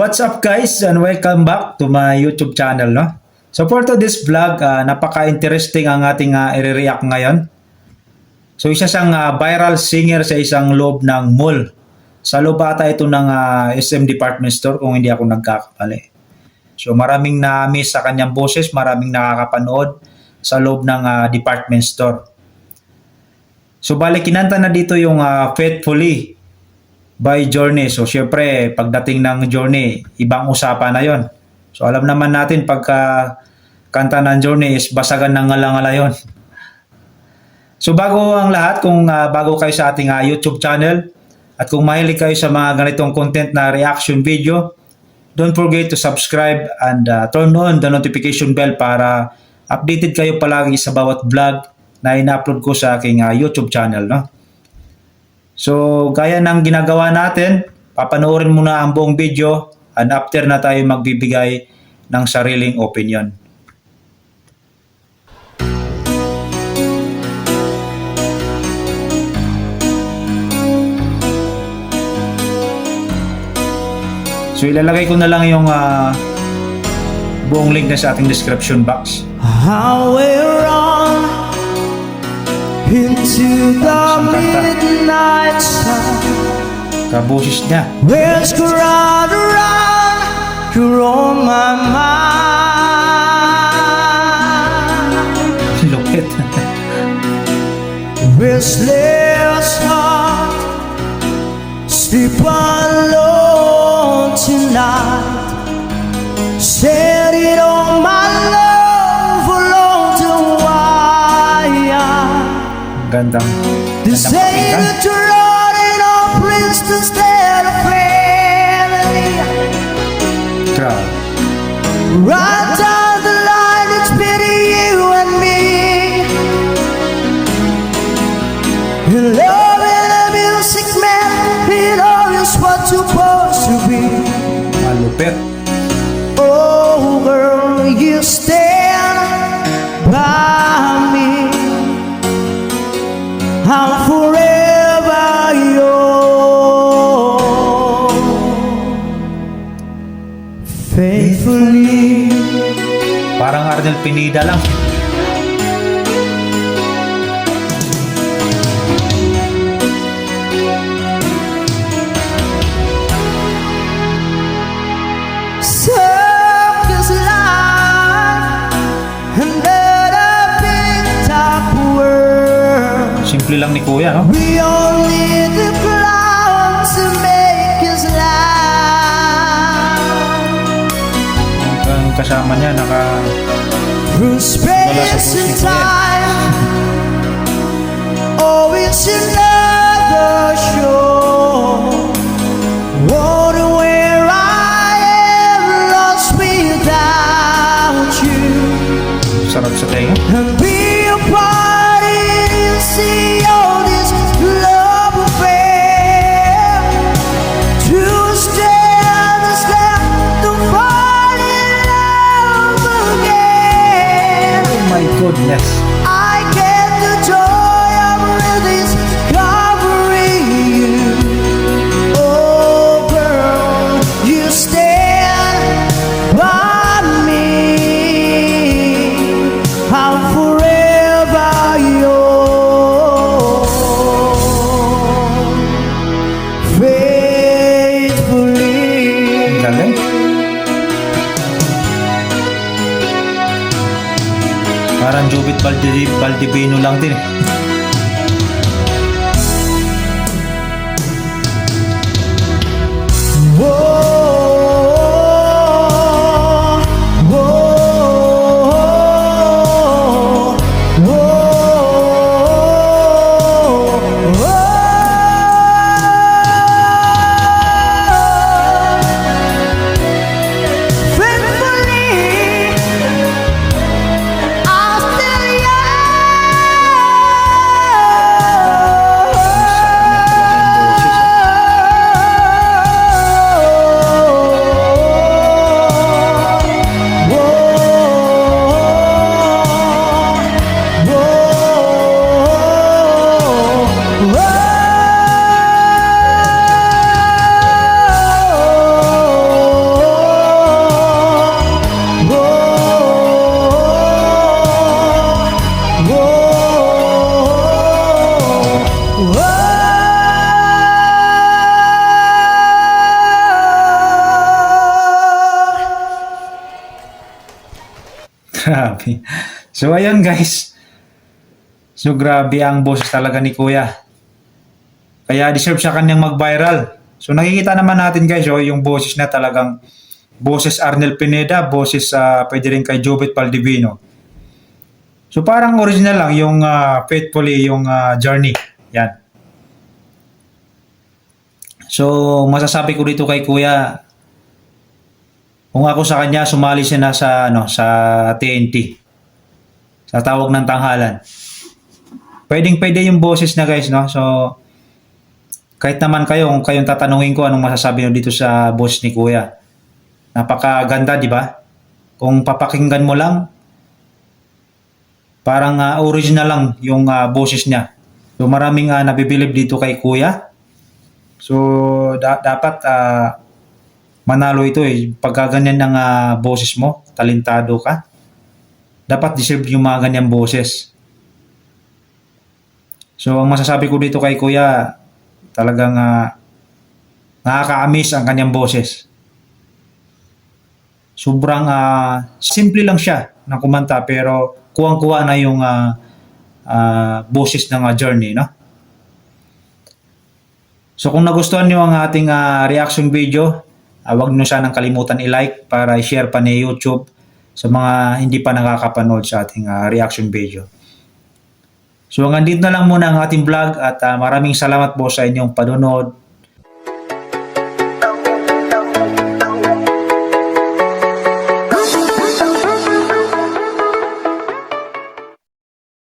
What's up guys and welcome back to my YouTube channel, no? So for today's vlog, napaka-interesting ang ating i-react ngayon. So isa siyang viral singer sa isang loob ng mall. Sa loob ata ito ng SM Department Store kung hindi ako nagkakamali. So maraming na-miss sa kanyang boses, maraming nakakapanood sa loob ng department store. So balik kinanta na dito yung Faithfully by Journey. So syempre pagdating ng Journey, ibang usapan na yon. So alam naman natin pagka kanta ng Journey is basagan ng ngala-ngala yon. So bago ang lahat, kung bago kayo sa ating YouTube channel at kung mahilig kayo sa mga ganitong content na reaction video, don't forget to subscribe and turn on the notification bell para updated kayo palagi sa bawat vlog na ina-upload ko sa aking YouTube channel, no? So, gaya ng ginagawa natin, papanoorin muna ang buong video and after na tayo magbibigay ng sariling opinion. So, ilalagay ko na lang yung buong link na sa ating description box. We're on into the midnight sun. Kabusis niya. Where's around, you're on my mind. Lupit. Restless heart, sleep alone tonight. Set it on my love alone to wire. Gandang. This ain't a trotting on Prince instead of family. Crowd. Right down the line, it's pity you and me. In love and a music man, it all is what's supposed to be. Malupit. Oh girl, you stand by me. I'm forever yours, faithfully. Parang Arnel Pineda lang. Circus life under the big top world. Simple lang ni Kuya, no? We all need the clouds to make us laugh. Ang kasama niya Through space and time. Oh, it's another show. Wonder where I am lost without you. sarap sa tenga. And be a part in see all this love affair. To stand the step to fall in love again. Oh my goodness. I get the joy of this covering you. Oh girl, you stand by me. I'm forever yours, faithfully. Galing. Parang Jubit Baldivino lang din eh. Whoa, whoa, whoa, faithfully, I'll still young. Grabe. So ayun guys. So grabe ang boses talaga ni Kuya. Kaya deserve sa kanyang mag-viral. So nakikita naman natin guys, oh, yung boses na talagang boses Arnel Pineda, boses pwede rin kay Jobit Valdivino. So parang original lang yung faithfully yung journey. Yan. So masasabi ko dito kay Kuya, kung ako sa kanya, sumali siya na sa sa TNT. Sa tawag ng tanghalan. Pwedeng-pwede yung boses na guys, no? So kahit naman kayo, kung kayong tatanungin ko anong masasabi nyo dito sa boses ni Kuya. Napakaganda, di ba? Kung papakinggan mo lang, parang original lang yung boses niya. So maraming nabibilib dito kay Kuya. So dapat manalo ito eh. Pagka ganyan ng boses mo, talentado ka, dapat deserve yung mga ganyang boses. So ang masasabi ko dito kay Kuya, talagang nakaka-amaze ang kanyang boses. Sobrang simple lang siya ng kumanta pero kuwang-kuwa na yung boses ng journey, no? So kung nagustuhan niyo ang ating reaction video, huwag niyo sanang kalimutan i-like para i-share pa ni YouTube sa mga hindi pa nakakapanood sa ating reaction video. So hanggang dito na lang muna ang ating vlog at maraming salamat po sa inyong panonood.